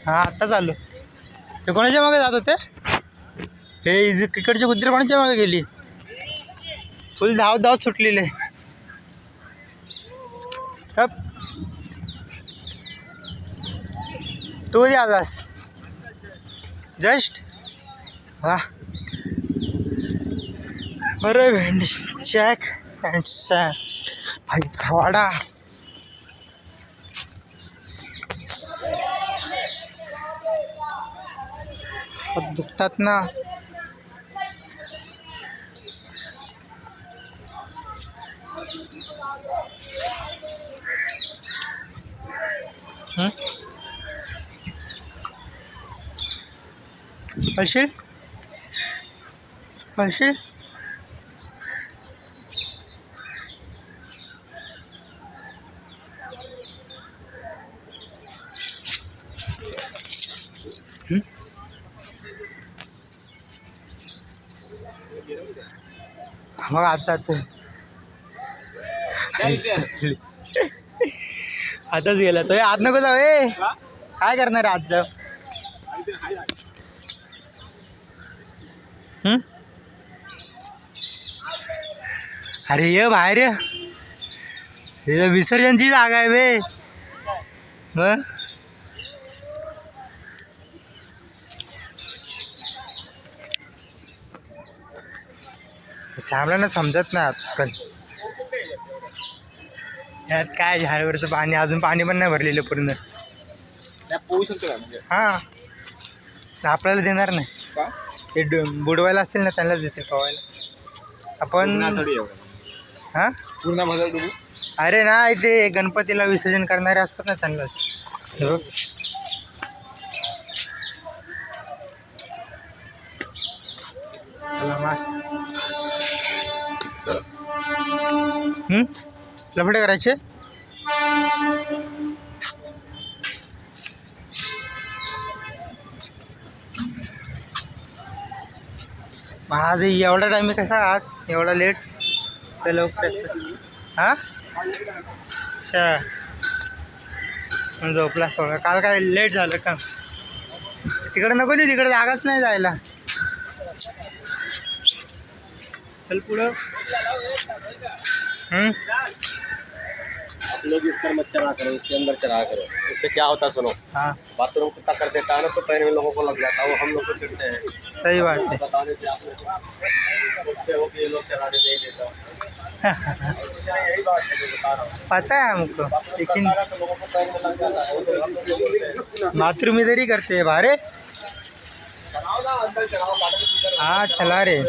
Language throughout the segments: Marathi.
हा आता चालू. ते कोणाच्या मागे जात होते? हे इकडचे कुत्रे कोणाच्या मागे गेली? फुल धाव धाव सुटलेले. तू कधी आलास? जस्ट वा. बरं भेंडी चॅक अँड सॅम भाई वाडा. दुखतात ना. पळशील पळशील. मग आज जाते. आताच गेला तो. आज नको जाऊ. काय करणार आज जाऊ? अरे ये बाहेर ये. विसर्जनची जागा आहे बे. आम्हाला समजत नाही आजकाल. यात काय झाडावरचं पाणी, अजून पाणी पण नाही भरलेलं पूर्ण. पोहू शकतो का म्हणजे? हां आपल्याला देणार नाही. ते बुडवायला असतील ना त्यांनाच देते पवायला. आपण हां पूर्ण मजा डुबू. अरे नाही ते गणपतीला विसर्जन करणारे असतात ना त्यांनाच. लफडे करायचे. आज एवढा टाइम कसा? आज एवढा लेट? तर लवकर हां झोपला सोळा. काल काय लेट झालं का? तिकडे नको नाही, तिकडे जागाच नाही जायला. चल पुढं. आप लोग इस पर मत चढ़ा करो, इसके अंदर चढ़ा करो. उससे क्या होता सुनो. हाँ बाथरूम कुत्ता कर देता है ना, तो पैर में लोगों को लग जाता है, वो हम लोग को चिढ़ते हैं. सही बात है. बताने से आप लोग ये लोग चढ़ाने नहीं देता. यही बात है जो बता रहा हूँ. पता है हमको, लेकिन तो लोगों को पैर में लग जाता है, वो हम लोग बाथरूम इधर ही करते हैं बाहर. चलाओ ना, अंदर चलाओ. हाँ चला रहे.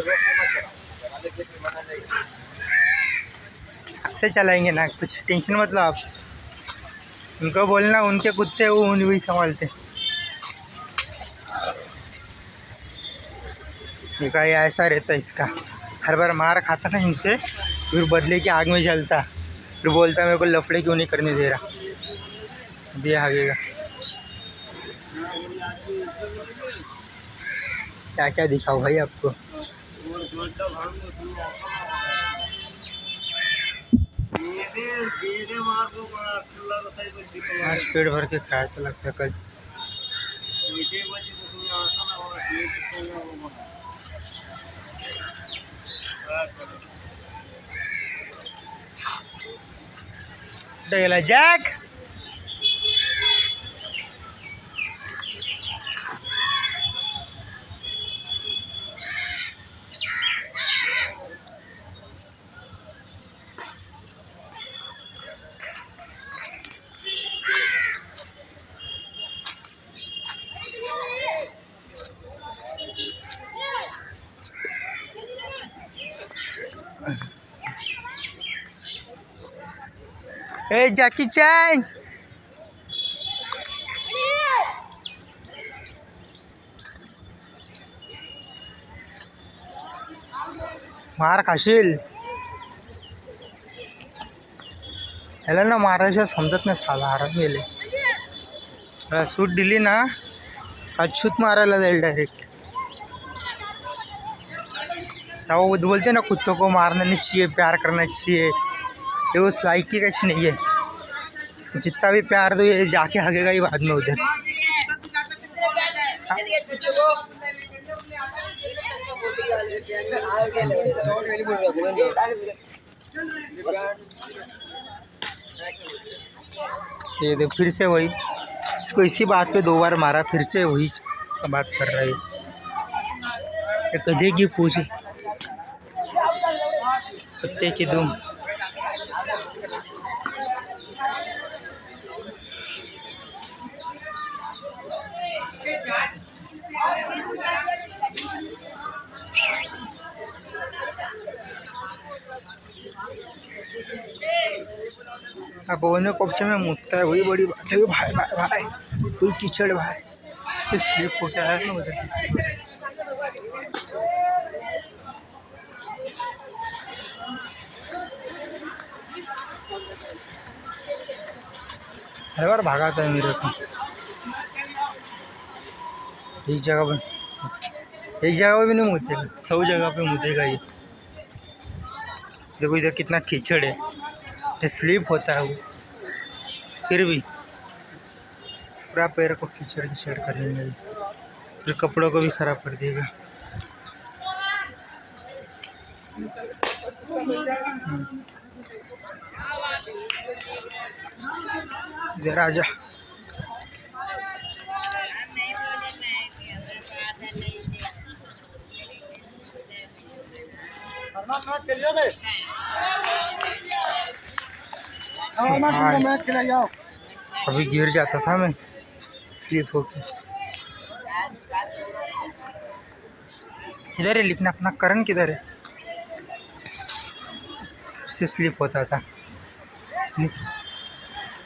से चलाएंगे ना, कुछ टेंशन मत लो आप. उनको बोलना उनके कुत्ते वो वही संभालते. ये ऐसा रहता है इसका. हर बार मार खाता ना इनसे, फिर बदले की आग में जलता, फिर बोलता मेरे को लफड़े क्यों नहीं करने दे रहा. अभी आगेगा. क्या क्या दिखाओ भाई आपको. आज पेट भर के खाया तो लगता है कल. गेला जॅक. ए जॅकी चॅन. मार खाशील. ह्याला ना मारायचं समजत नाही साला. आराम गेले. सूट दिली ना अछूत मारायला जाईल डायरेक्ट. सब बोलते ना कुत्तों को मारना नहीं चाहिए, प्यार करना चाहिए. ये उस लायकी कैसी नहीं है. जितना भी प्यार दो ये जाके हगेगा ही बाद में उधर. ये फिर से वही, इसको इसी बात पे 2 बार मारा, फिर से वही बात कर रहा है। ये गधे की पूछ, कुत्ते की दुम। अब वो कब्जे में मुतता है, वही बड़ी बात है। भाई भाई भाई कोई कीचड़ भाई, तो स्लिप होता है ना उधर। हर बार भागाता है मेरे को। एक जगह पे भी नहीं मुतेगा, 100 जगह पे मुतेगा ये। देखो इधर कितना कीचड़ है, ये स्लिप होता है वो, फिर भी पूरा पैर को कीचड़ कीचड़ कर लेंगे, फिर कपड़ों को भी खराब कर देगा। इधर आजा। अभी गिर जाता था मैं, स्लिप होके। किधर है लिखना, अपना करण किधर है? उससे स्लिप होता था।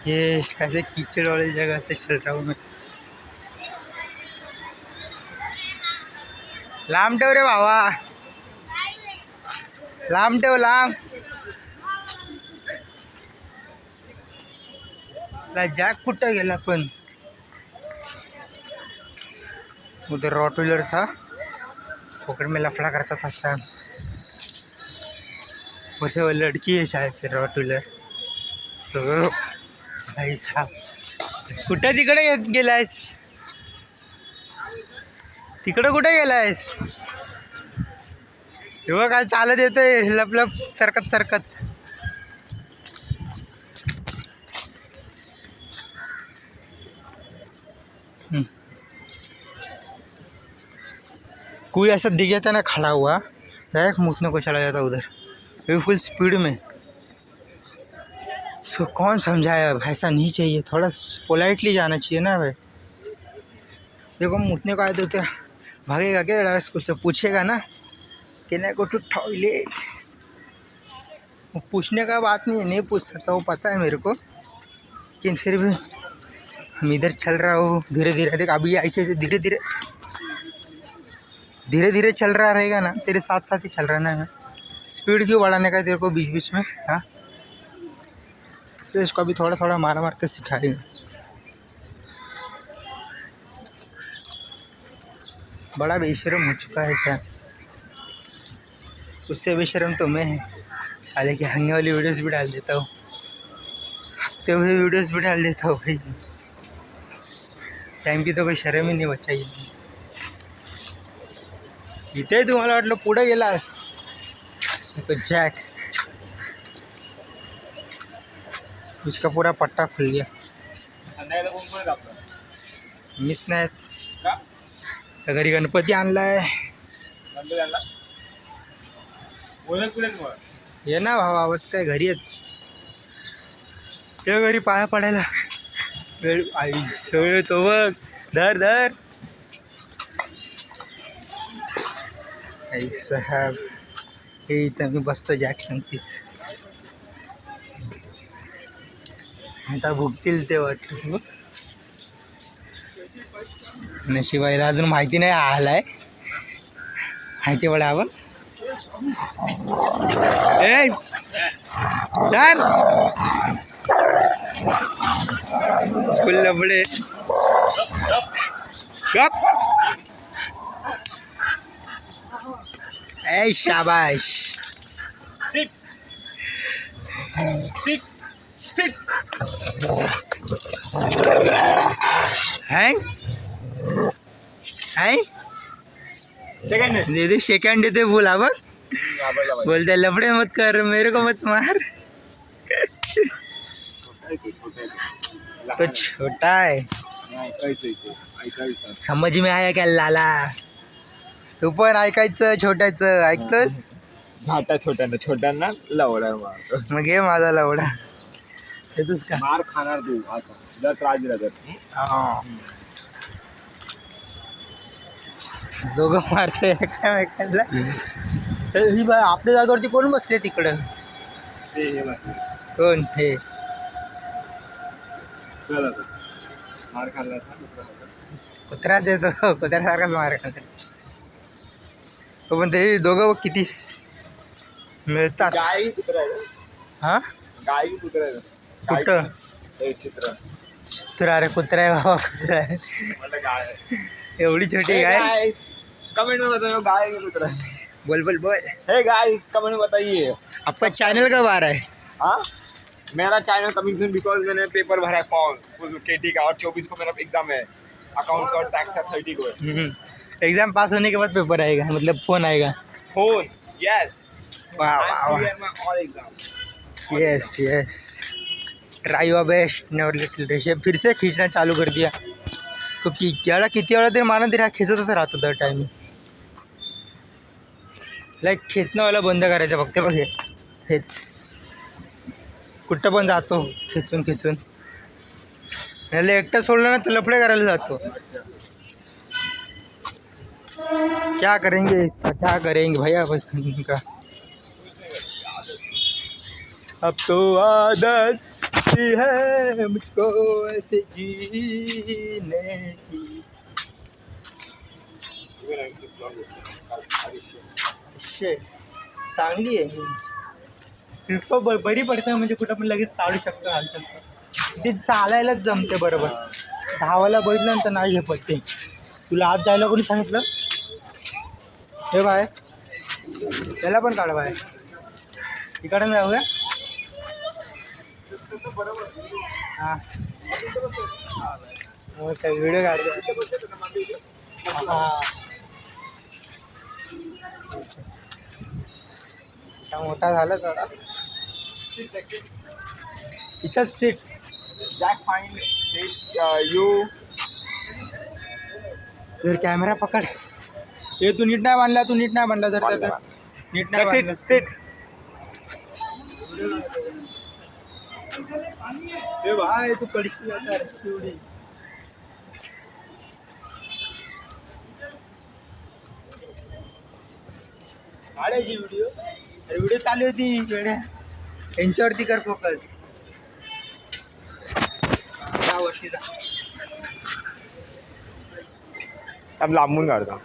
ये ऐसे कीचड़ वाली जगह से चल रहा हूँ मैं। लांब ठेव रे बाबा, लांब ठेव, लांब। जॅक कुठं गेला पण? उधर रॉटविलर था, पकड़ में लफड़ा करता था सब। वैसे वो लड़की है शायद से रॉटविलर। तो भाई साहब कुठं तिकडे गेलायस? तिकडं कुठे गेलायस? हे बघ काय चालत येतोय, लप लप सरकत सरकत। कोई ऐसा दिख जाता ना खड़ा हुआ, डायरेक्ट मुतने को चला जाता उधर, ये फुल स्पीड में। इसको कौन समझाया अब, ऐसा नहीं चाहिए, थोड़ा पोलाइटली जाना चाहिए ना भाई। देखो मुतने को आए तो क्या भागेगा क्या? डायरेक्ट उससे पूछेगा ना कि नहीं गो टू टॉयलेट। वो पूछने का बात नहीं है, नहीं पूछ सकता, वो पता है मेरे को, लेकिन फिर भी हम इधर चल रहा हो धीरे धीरे। देख अभी ऐसे धीरे धीरे चल रहा रहेगा ना, तेरे साथ साथ ही चल रहा ना है। स्पीड क्यों बढ़ाने का तेरे को बीच बीच में? हाँ, तो इसको अभी थोड़ा थोड़ा मार मार के सिखाएंगे। बड़ा बेशरम हो चुका है सर, उससे बेशरम तो मैं है साले की। हंगने वाली वीडियोस भी डाल देता हूँ, हंसते हुए वीडियोस भी डाल देता हूँ भाई। सैम की तो कोई शर्म ही नहीं बच्चा ये। इथे तुम्हाला वाटलं पुढे गेलास, जॅक उसका पूरा पट्टा खुल गया। मिस नाही तर घरी गणपती आणलाय। ये ना भावा, बस काय घरी आहेत ते, घरी पाया पडायला वेळ आई सगळे तो बघ। धर धर आई साहेब, हे इथं मी बसतो जॅक संगतीच। आता भुकतील ते वाटतं, नशिबाईला अजून माहिती नाही आलाय, माहिती पडावं। ए सॅम फुल लबडे गप। ए शाबाश, Sit. Sit. Sit. हैं आहे सेकंड दीदी सेकंड देते बोला बघ बोलते लफड़े मत कर मेरे को मत मार तो छोटा है समज में आया क्या लाला तू पण ऐकायचं छोट्याचं ऐकतोस झाटा छोट्यांना लवडा मारतो मग घे माझा लवडा येतोस का मार खाणार तू असा जर त्रास दिला तर दोघं मारतोय एकामेकांना चल ही बा आपल्या जागेवरती कोण बसले तिकडं कोण हे मार खाल्ला कुत्र्याच येतो कुत्र्यासारखाच मार खातो तो पण ते दोघं किती मिळतात गाई कुत्रा आहे हा गाई कुत्रा आहे कुठं हे चित्र कुत्रा रे कुत्रा आहे बाबा कुत्रा आहे म्हटलं गाय एवढी छोटी गाय कमेंट में बताइए गाय की कुत्रा बोल बोल बोल है गाइस कमेंट में बताइए आपका चैनल कब आ रहा है हाँ मेरा channel coming soon because Maine paper भरा है फॉर्म केटी का और 24 को मेरा एग्जाम है अकाउंट और टैक्स का 30 को एग्जाम पास होने के बाद पेपर आएगा मतलब फोन आएगा फोन यस वाह वाह all exam yes yes try your best never little रेश फिर से खींचना चालू कर दिया तो किती वेळा तरी माना तरी हा खेचतच राहतो दर टाइम लाईक खेचणंवाला बंद करायचं फक्त बघ हेच कुठं पण जातो खेचून याला एकटं सोडलं ना तर लफडे करायला जातो क्या करेंगे इसका क्या करेंगे भैया इनका अब तो आदत सी है मुझको ऐसे जीने की चांगली आहे ट्रिप बरी पडते म्हणजे कुठं पण लगेच काढू शकतो घालू शकतो ते चालायलाच जमते बरोबर धावायला बघितल्यानंतर नाही हे पडते तुला आज जायला कोणी सांगितलं हे बाय त्याला पण काढ बाय इकडे जाऊया हां व्हिडिओ काढतो हां मोठा झाला थोडा इथंच सीट जॅक फाइंड यू जर कॅमेरा पकड हे तू नीट नाही बांधला जर नीट नाही सीट सीट हे भाई तू पडशील आता शिवडी काढायची व्हिडिओ चालू होती वेड्या यांच्यावरती कर फोकस त्या वर्षीचा अब लांबून काढतो